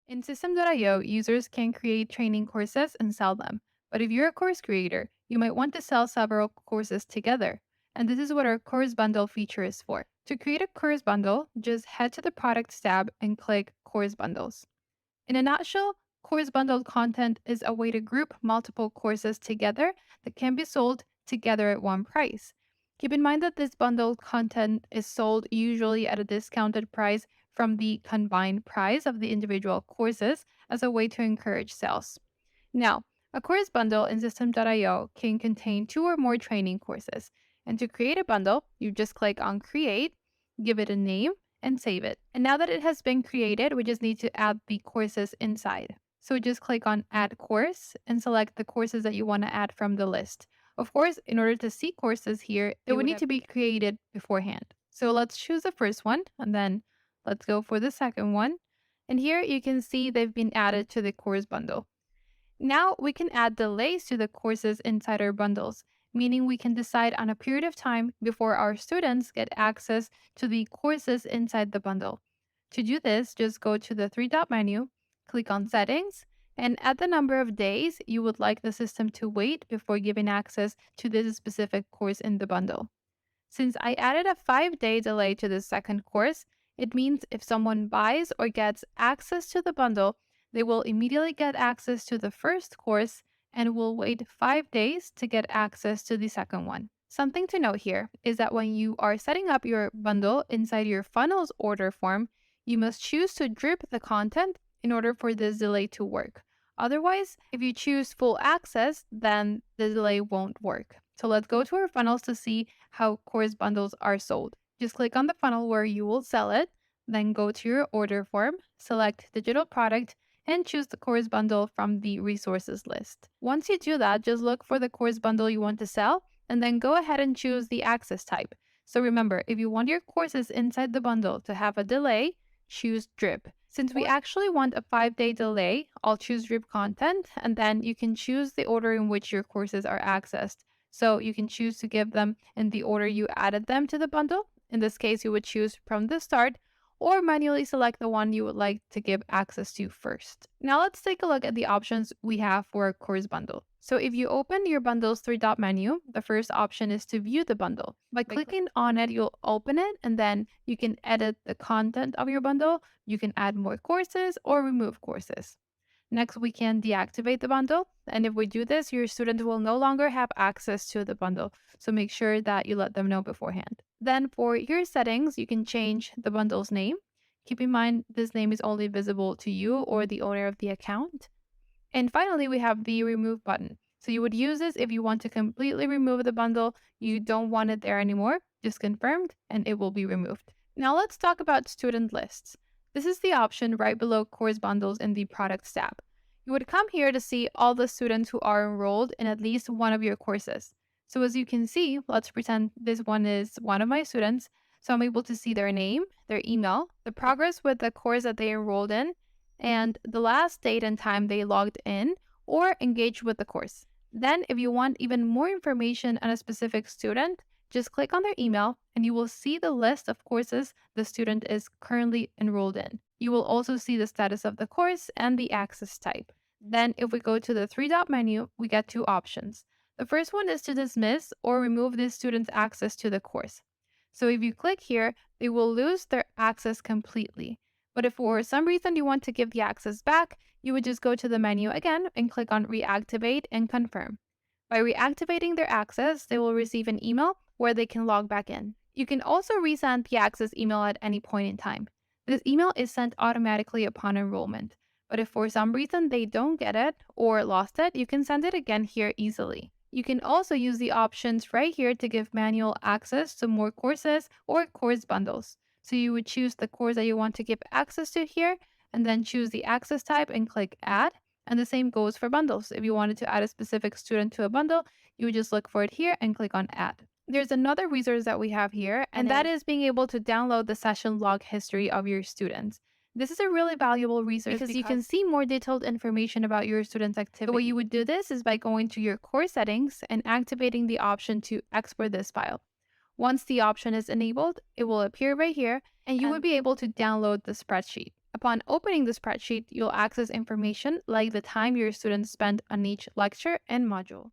In SystemeIO, users can create training courses and sell them. But if you're a course creator, you might want to sell several courses together. And this is what our course bundle feature is for. To create a course bundle, just head to the Products tab and click Course Bundles. In a nutshell, course bundled content is a way to group multiple courses together that can be sold together at one price. Keep in mind that this bundled content is sold usually at a discounted price from the combined price of the individual courses as a way to encourage sales. Now, a course bundle in System.io can contain two or more training courses. And to create a bundle, you just click on Create, give it a name, and save it. And now that it has been created, we just need to add the courses inside. So just click on Add Course and select the courses that you want to add from the list. Of course, in order to see courses here, they would need to be created beforehand. So let's choose the first one, and then let's go for the second one. And here you can see they've been added to the course bundle. Now we can add delays to the courses inside our bundles, meaning we can decide on a period of time before our students get access to the courses inside the bundle. To do this, just go to the three-dot menu, click on Settings, and add the number of days you would like the system to wait before giving access to this specific course in the bundle. Since I added a 5-day delay to the second course, it means if someone buys or gets access to the bundle, they will immediately get access to the first course and will wait 5 days to get access to the second one. Something to note here is that when you are setting up your bundle inside your funnels order form, you must choose to drip the content in order for this delay to work. Otherwise, if you choose full access, then the delay won't work. So let's go to our funnels to see how course bundles are sold. Just click on the funnel where you will sell it, then go to your order form, select digital product, and choose the course bundle from the resources list. Once you do that, just look for the course bundle you want to sell, and then go ahead and choose the access type. So remember, if you want your courses inside the bundle to have a delay, choose drip. Since we actually want a 5-day delay, I'll choose drip content, and then you can choose the order in which your courses are accessed. So you can choose to give them in the order you added them to the bundle. In this case, you would choose from the start, or manually select the one you would like to give access to first. Now let's take a look at the options we have for a course bundle. So if you open your bundle's three-dot menu, the first option is to view the bundle. By clicking on it, you'll open it, and then you can edit the content of your bundle. You can add more courses or remove courses. Next, we can deactivate the bundle. And if we do this, your student will no longer have access to the bundle. So make sure that you let them know beforehand. Then for your settings, you can change the bundle's name. Keep in mind, this name is only visible to you or the owner of the account. And finally, we have the remove button. So you would use this if you want to completely remove the bundle. You don't want it there anymore. Just confirmed, and it will be removed. Now let's talk about student lists. This is the option right below course bundles in the Products tab. You would come here to see all the students who are enrolled in at least one of your courses. So as you can see, let's pretend this one is one of my students. So I'm able to see their name, their email, the progress with the course that they enrolled in, and the last date and time they logged in or engaged with the course. Then if you want even more information on a specific student, just click on their email and you will see the list of courses the student is currently enrolled in. You will also see the status of the course and the access type. Then if we go to the three-dot menu, we get two options. The first one is to dismiss or remove the student's access to the course. So if you click here, they will lose their access completely. But if for some reason you want to give the access back, you would just go to the menu again and click on Reactivate and Confirm. By reactivating their access, they will receive an email where they can log back in. You can also resend the access email at any point in time. This email is sent automatically upon enrollment. But if for some reason they don't get it or lost it, you can send it again here easily. You can also use the options right here to give manual access to more courses or course bundles. So you would choose the course that you want to give access to here, and then choose the access type and click Add. And the same goes for bundles. If you wanted to add a specific student to a bundle, you would just look for it here and click on Add. There's another resource that we have here, and that is being able to download the session log history of your students. This is a really valuable resource because you can see more detailed information about your students' activity. The way you would do this is by going to your course settings and activating the option to export this file. Once the option is enabled, it will appear right here, and you would be able to download the spreadsheet. Upon opening the spreadsheet, you'll access information like the time your students spent on each lecture and module.